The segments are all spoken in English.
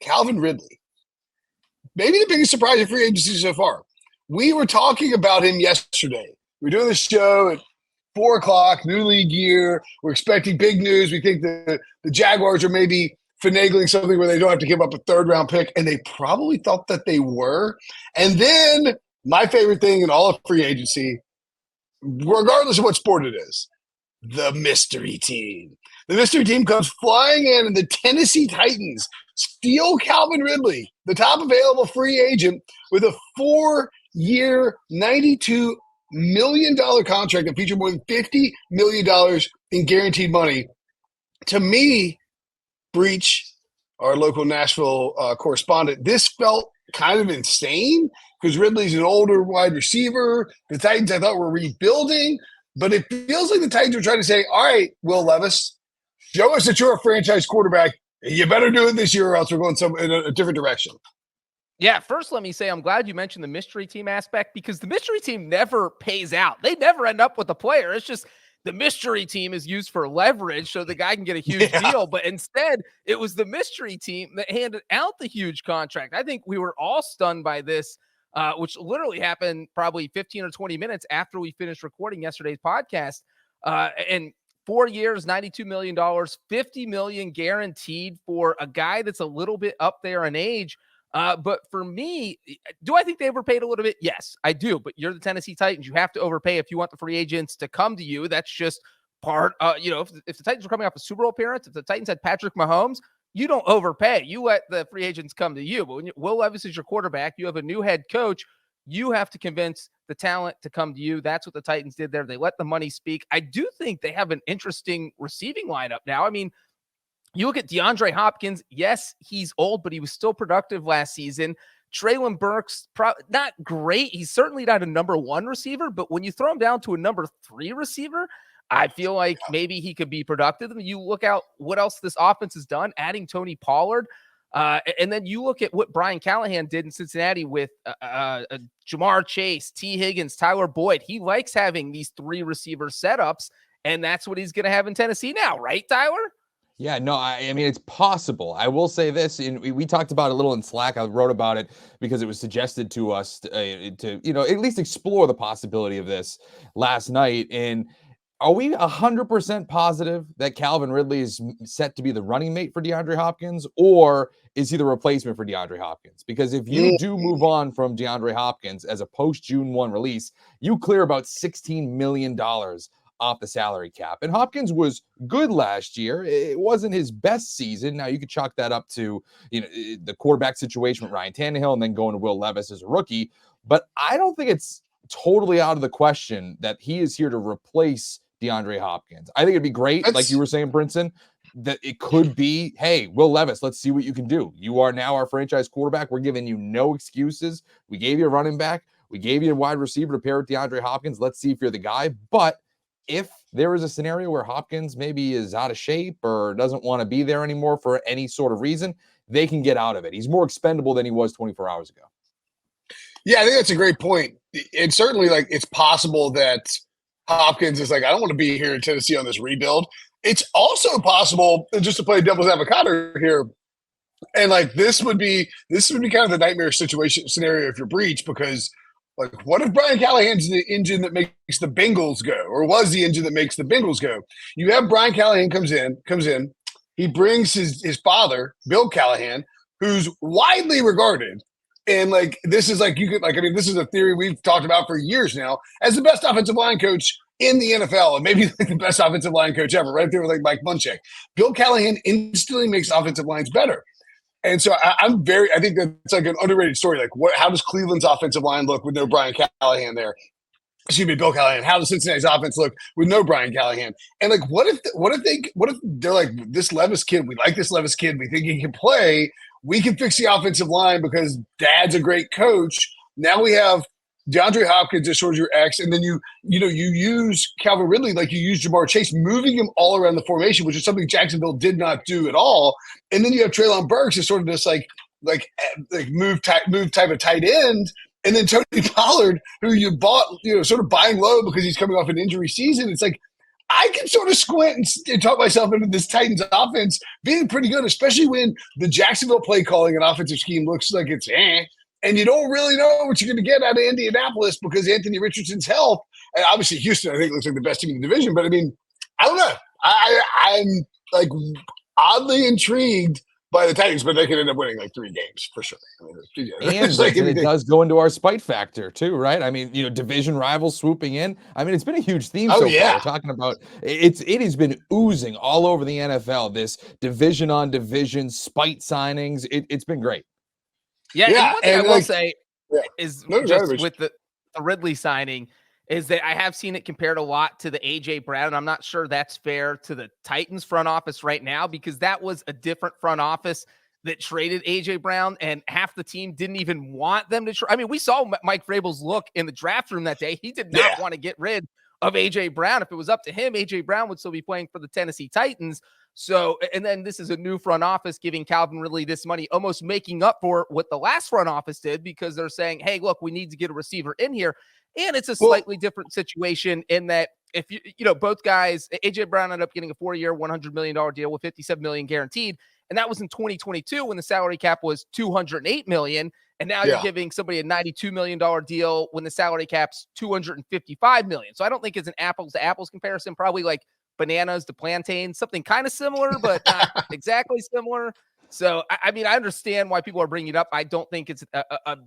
Calvin Ridley. Maybe the biggest surprise of free agency so far. We were talking about him yesterday. We're doing the show at 4 o'clock, new league year. We're expecting big news. We think the Jaguars are maybe finagling something where they don't have to give up a third-round pick, and they probably thought that they were. And then my favorite thing in all of free agency, regardless of what sport it is, the mystery team. The mystery team comes flying in, and the Tennessee Titans steal Calvin Ridley, the top available free agent, with a 4-year, $92 million contract that featured more than $50 million in guaranteed money. To me, Breach, our local Nashville correspondent, this felt kind of insane because Ridley's an older wide receiver. The Titans, I thought, were rebuilding, but it feels like the Titans are trying to say, all right, Will Levis, show us that you're a franchise quarterback. You better do it this year or else we're going in a different direction. Yeah, first let me say I'm glad you mentioned the mystery team aspect because the mystery team never pays out. They never end up with a player. It's just the mystery team is used for leverage so the guy can get a huge deal. But instead, it was the mystery team that handed out the huge contract. I think we were all stunned by this, which literally happened probably 15 or 20 minutes after we finished recording yesterday's podcast. And 4 years, $92 million, $50 million guaranteed for a guy that's a little bit up there in age. But for me, do I think they overpaid a little bit? Yes, I do. But you're the Tennessee Titans. You have to overpay if you want the free agents to come to you. That's just part, if the Titans were coming off a Super Bowl appearance, if the Titans had Patrick Mahomes, you don't overpay. You let the free agents come to you. But when Will Levis is your quarterback, you have a new head coach. You have to convince the talent to come to you. That's what the Titans did there. They let the money speak. I do think they have an interesting receiving lineup now. I mean, you look at DeAndre Hopkins. Yes, he's old, but he was still productive last season. Treylon Burks, not great. He's certainly not a number 1 receiver, but when you throw him down to a number 3 receiver, I feel like maybe he could be productive. And you look out what else this offense has done, adding Tony Pollard. And then you look at what Brian Callahan did in Cincinnati with Jamar Chase, T. Higgins, Tyler Boyd. He likes having these 3 receiver setups, and that's what he's going to have in Tennessee now, right, Tyler? Yeah, no, I mean, it's possible. I will say this, and we talked about it a little in Slack. I wrote about it because it was suggested to us to at least explore the possibility of this last night. And are we 100% positive that Calvin Ridley is set to be the running mate for DeAndre Hopkins, or is he the replacement for DeAndre Hopkins? Because if you do move on from DeAndre Hopkins as a post-June 1 release, you clear about $16 million off the salary cap. And Hopkins was good last year. It wasn't his best season. Now you could chalk that up to the quarterback situation with Ryan Tannehill and then going to Will Levis as a rookie. But I don't think it's totally out of the question that he is here to replace DeAndre Hopkins. I think it'd be great, like you were saying, Brinson, that it could be, hey, Will Levis, let's see what you can do. You are now our franchise quarterback. We're giving you no excuses. We gave you a running back. We gave you a wide receiver to pair with DeAndre Hopkins. Let's see if you're the guy. But if there is a scenario where Hopkins maybe is out of shape or doesn't want to be there anymore for any sort of reason, they can get out of it. He's more expendable than he was 24 hours ago. Yeah, I think that's a great point. And certainly, it's possible that Hopkins is like, I don't want to be here in Tennessee on this rebuild. It's also possible, just to play devil's avocado here, and this would be kind of the nightmare scenario if you're Breach, because what if Brian Callahan's the engine that makes the Bengals go, or was the engine that makes the Bengals go? You have Brian Callahan comes in, he brings his father, Bill Callahan, who's widely regarded. And this is this is a theory we've talked about for years now as the best offensive line coach in the NFL, and maybe the best offensive line coach ever, right there with Mike Munchak. Bill Callahan instantly makes offensive lines better. And so I think that's an underrated story. How does Cleveland's offensive line look with no Brian Callahan there? Excuse me, Bill Callahan. How does Cincinnati's offense look with no Brian Callahan? And what if they're like, this Levis kid, we like this Levis kid, we think he can play, we can fix the offensive line because Dad's a great coach. Now we have DeAndre Hopkins as sort of your X, and then you use Calvin Ridley like you used Jamar Chase, moving him all around the formation, which is something Jacksonville did not do at all. And then you have Treylon Burks as sort of this move type of tight end, and then Tony Pollard, who you bought, sort of buying low because he's coming off an injury season. It's I can sort of squint and talk myself into this Titans offense being pretty good, especially when the Jacksonville play calling and offensive scheme looks like it's and you don't really know what you're going to get out of Indianapolis because Anthony Richardson's health. And obviously, Houston, I think, looks like the best team in the division. But I mean, I don't know. I'm like oddly intrigued by the Titans, but they could end up winning like 3 games for sure. I mean, and it does go into our spite factor too, right? I mean, division rivals swooping in. I mean, it's been a huge theme so far. We're talking about it has been oozing all over the NFL. This division on division spite signings. It's been great. Yeah. And one thing I will say is just with the Ridley signing is that I have seen it compared a lot to the AJ Brown. I'm not sure that's fair to the Titans front office right now because that was a different front office that traded AJ Brown, and half the team didn't even want them to trade. I mean, we saw Mike Vrabel's look in the draft room that day. He did not want to get rid of AJ Brown. If it was up to him, AJ Brown would still be playing for the Tennessee Titans. So, and then this is a new front office giving Calvin Ridley this money, almost making up for what the last front office did because they're saying, hey, look, we need to get a receiver in here. And it's a slightly different situation in that if both guys, AJ Brown ended up getting a 4-year, $100 million deal with $57 million guaranteed. And that was in 2022 when the salary cap was $208 million. And now you're giving somebody a $92 million deal when the salary cap's $255 million. So I don't think it's an apples to apples comparison, probably like bananas to plantains, something kind of similar, but not exactly similar. So, I mean, I understand why people are bringing it up. I don't think it's a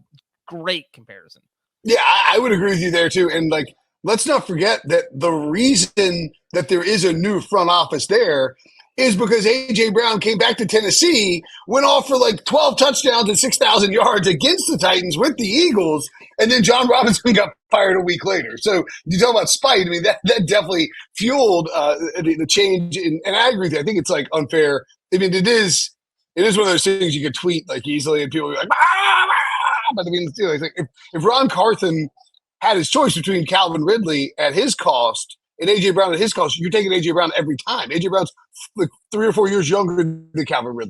great comparison. Yeah, I would agree with you there too. And like, let's not forget that the reason that there is a new front office there is because AJ Brown came back to Tennessee, went off for like 12 touchdowns and 6,000 yards against the Titans with the Eagles, and then John Robinson got fired a week later. So you talk about spite. I mean, that definitely fueled the change. And I agree with you. I think it's like unfair. I mean, it is one of those things you could tweet like easily, and people will be like, but I mean, like if Ron Carthen had his choice between Calvin Ridley at his cost and AJ Brown at his cost, you're taking AJ Brown every time. AJ Brown's like 3 or 4 years younger than Calvin Ridley.